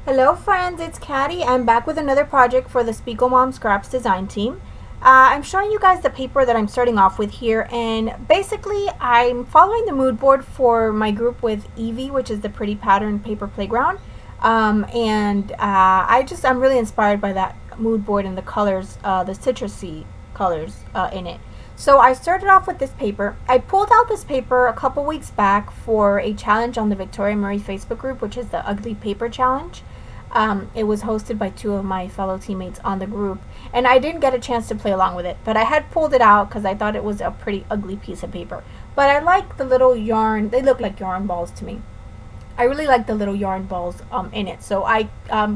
Hello friends, it's Katty. I'm back with another project for the Spiegelmom Scraps design team. I'm showing you guys the paper that I'm starting off with here, and basically I'm following the mood board for my group with Evie, which is the Pretty Pattern Paper Playground. I'm really inspired by that mood board and the colors, the citrusy colors in it. So I started off with this paper. I pulled out this paper a couple weeks back for a challenge on the Victoria Murray Facebook group, which is the Ugly Paper Challenge. It was hosted by two of my fellow teammates on the group, and I didn't get a chance to play along with it, but I had pulled it out because I thought it was a pretty ugly piece of paper. But I like the little yarn. They look like yarn balls to me. I really like the little yarn balls in it. So I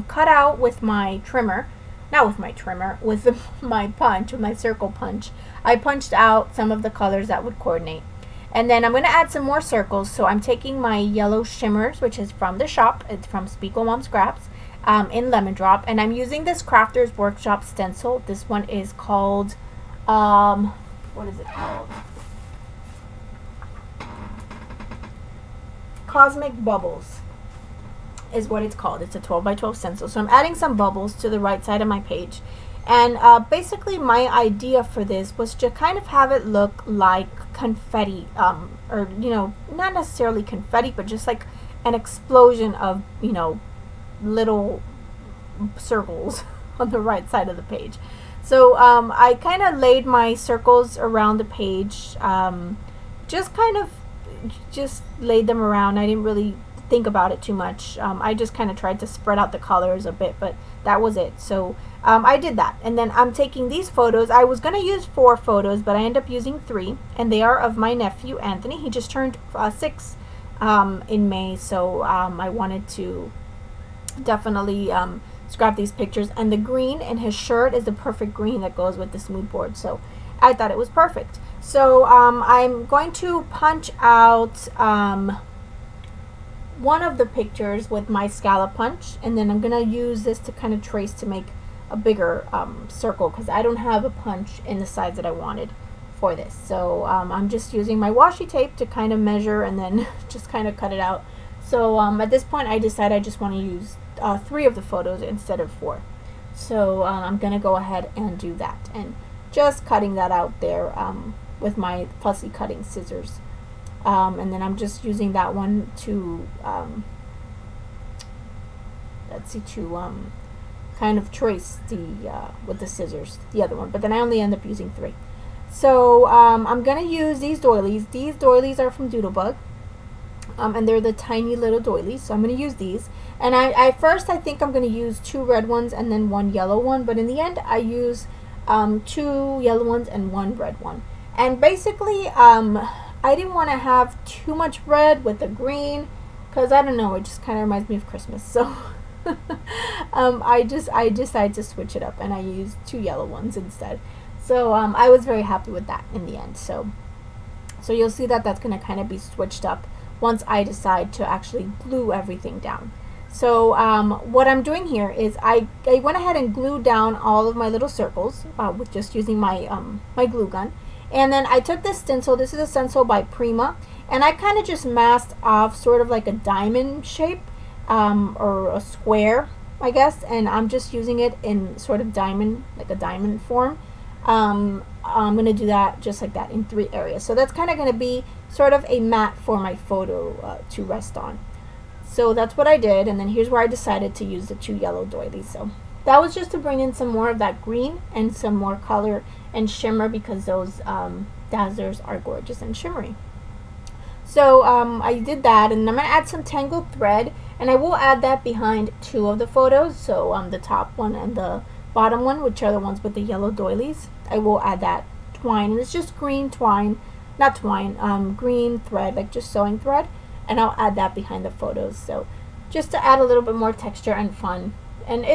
cut out with my trimmer, not with my trimmer, with my punch, with my circle punch. I punched out some of the colors that would coordinate. And then I'm going to add some more circles. So I'm taking my yellow shimmers, which is from the shop. It's from Spiegelmom Scraps in Lemon Drop. And I'm using this Crafter's Workshop stencil. This one is called, what is it called? Cosmic Bubbles is what it's called. It's a 12 by 12 stencil. So I'm adding some bubbles to the right side of my page. And basically my idea for this was to kind of have it look like confetti, or, you know, not necessarily confetti, but just like an explosion of, you know, little circles on the right side of the page. So I kind of laid my circles around the page, just laid them around. I didn't really think about it too much. I just kind of tried to spread out the colors a bit, but that was it. So I did that, and then I'm taking these photos. I was going to use 4 photos, but I ended up using 3, and they are of my nephew Anthony. He just turned 6 in May, so I wanted to definitely scrap these pictures, and the green in his shirt is the perfect green that goes with this mood board, so I thought it was perfect. So I'm going to punch out one of the pictures with my scallop punch, and then I'm going to use this to kind of trace to make a bigger circle, because I don't have a punch in the size that I wanted for this. So I'm just using my washi tape to kind of measure and then just kind of cut it out. So at this point I decided I just want to use 3 of the photos instead of 4. So I'm going to go ahead and do that, and just cutting that out there with my fussy cutting scissors. And then I'm just using that one to kind of trace the with the scissors, the other one, but then I only end up using 3. So I'm gonna use these doilies. These doilies are from Doodlebug, and they're the tiny little doilies, so I'm gonna use these. And first I think I'm gonna use 2 red ones and then 1 yellow one, but in the end I use 2 yellow ones and 1 red one. And basically I didn't want to have too much red with the green, because I don't know, it just kind of reminds me of Christmas. So I decided to switch it up, and I used 2 yellow ones instead. So I was very happy with that in the end. So you'll see that that's going to kind of be switched up once I decide to actually glue everything down. So what I'm doing here is I went ahead and glued down all of my little circles with just using my my glue gun. And then I took this stencil. This is a stencil by Prima, and I kind of just masked off sort of like a diamond shape, or a square, I guess, and I'm just using it in sort of diamond, like a diamond form. I'm going to do that just like that in 3 areas. So that's kind of going to be sort of a mat for my photo to rest on. So that's what I did, and then here's where I decided to use the 2 yellow doilies. So that was just to bring in some more of that green and some more color and shimmer, because those dazzlers are gorgeous and shimmery. So I did that, and I'm going to add some tangled thread, and I will add that behind 2 of the photos. So the top one and the bottom one, which are the ones with the yellow doilies, I will add that twine, and it's just green twine, not twine, green thread, like just sewing thread, and I'll add that behind the photos. So just to add a little bit more texture and fun, and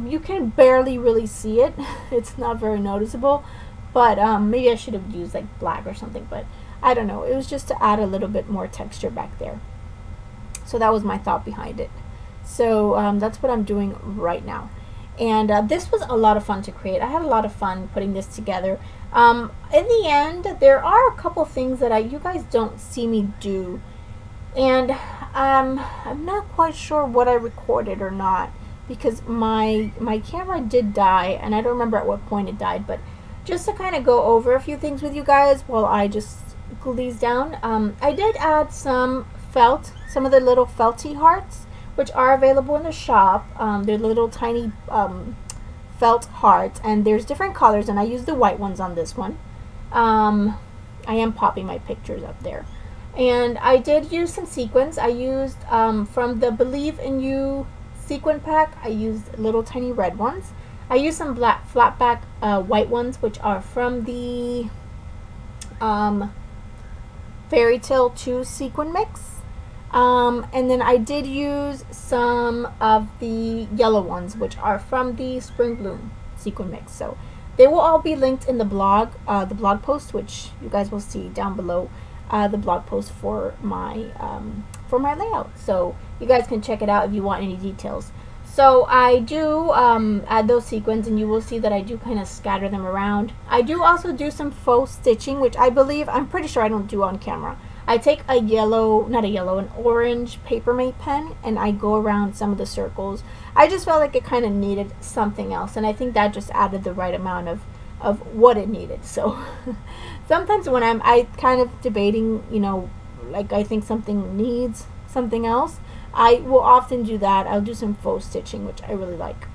you can barely really see it. It's not very noticeable, but maybe I should have used like black or something, but I don't know. It was just to add a little bit more texture back there. So that was my thought behind it. So that's what I'm doing right now. And this was a lot of fun to create. I had a lot of fun putting this together. In the end, there are a couple things that you guys don't see me do. And I'm not quite sure what I recorded or not, because my camera did die, and I don't remember at what point it died. But just to kind of go over a few things with you guys while I just glue these down, I did add some felt, some of the little felty hearts, which are available in the shop. They're little tiny felt hearts, and there's different colors, and I used the white ones on this one. I am popping my pictures up there. And I did use some sequins. I used from the Believe in You sequin pack, I used little tiny red ones. I used some black flat back white ones, which are from the Fairy Tale 2 sequin mix. And then I did use some of the yellow ones, which are from the Spring Bloom sequin mix. So they will all be linked in the blog post, which you guys will see down below. The blog post for my layout, so you guys can check it out if you want any details. So I do add those sequins, and you will see that I do kind of scatter them around. I do also do some faux stitching, which I'm pretty sure I don't do on camera. I take an orange Papermate pen, and I go around some of the circles. I just felt like it kind of needed something else, and I think that just added the right amount of what it needed. So sometimes when I kind of debating, like I think something needs something else, I will often do that. I'll do some faux stitching, which I really like.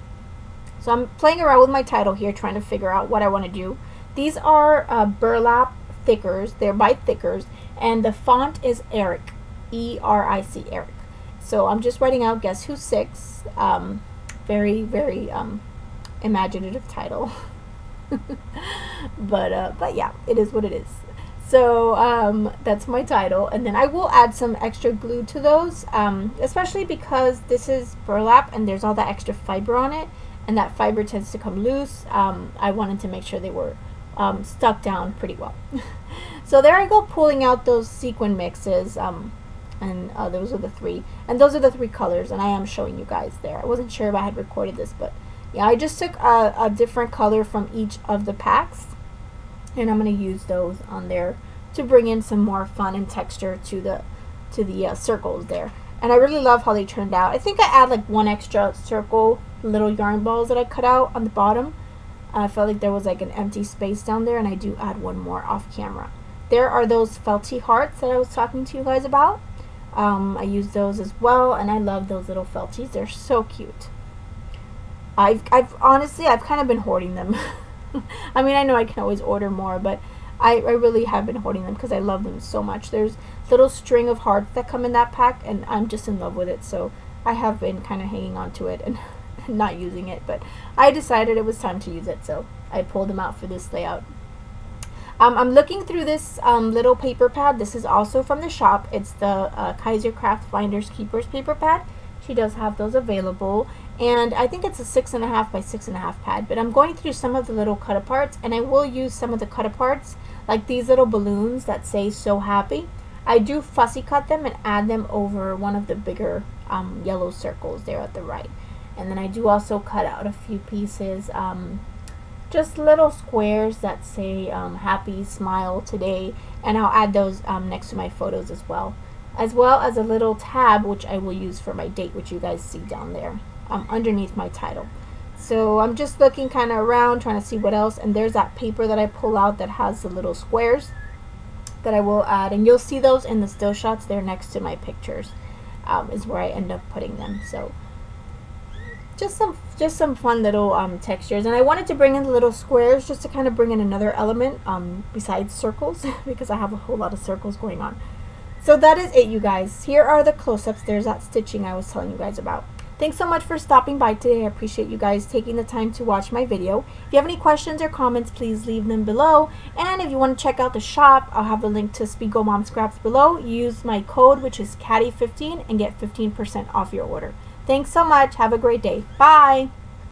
So I'm playing around with my title here, trying to figure out what I want to do. These are burlap thickers. They're by Thickers, and the font is Eric, E-R-I-C, Eric. So I'm just writing out Guess Who's 6. Very, very imaginative title. but yeah, it is what it is. So that's my title, and then I will add some extra glue to those, especially because this is burlap and there's all that extra fiber on it, and that fiber tends to come loose. I wanted to make sure they were stuck down pretty well. So there I go, pulling out those sequin mixes, and those are the three, and those are the three colors, and I am showing you guys there. I wasn't sure if I had recorded this, but yeah, I just took a different color from each of the packs, and I'm going to use those on there to bring in some more fun and texture to the circles there. And I really love how they turned out. I think I add like one extra circle, little yarn balls that I cut out on the bottom. I felt like there was like an empty space down there, and I do add one more off camera. There are those felty hearts that I was talking to you guys about. I use those as well, and I love those little felties. They're so cute. I've honestly kind of been hoarding them. I mean, I know I can always order more, but I really have been hoarding them because I love them so much. There's little string of hearts that come in that pack, and I'm just in love with it. So I have been kind of hanging on to it and not using it, but I decided it was time to use it, so I pulled them out for this layout. I'm looking through this little paper pad. This is also from the shop. It's the Kaiser Craft Finders Keepers paper pad. She does have those available, and I think it's a 6.5 by 6.5 pad, but I'm going through some of the little cut aparts, and I will use some of the cut aparts, like these little balloons that say "So Happy." I do fussy cut them and add them over one of the bigger yellow circles there at the right. And then I do also cut out a few pieces, just little squares that say "Happy Smile Today," and I'll add those next to my photos as well as a little tab, which I will use for my date, which you guys see down there underneath my title. So I'm just looking kind of around, trying to see what else, and there's that paper that I pull out that has the little squares that I will add, and you'll see those in the still shots there next to my pictures, is where I end up putting them. So just some fun little textures, and I wanted to bring in the little squares just to kind of bring in another element besides circles because I have a whole lot of circles going on. So that is it, you guys. Here are the close-ups. There's that stitching I was telling you guys about. Thanks so much for stopping by today. I appreciate you guys taking the time to watch my video. If you have any questions or comments, please leave them below. And if you want to check out the shop, I'll have a link to Spiegelmom Scraps below. Use my code, which is Katty15, and get 15% off your order. Thanks so much. Have a great day. Bye.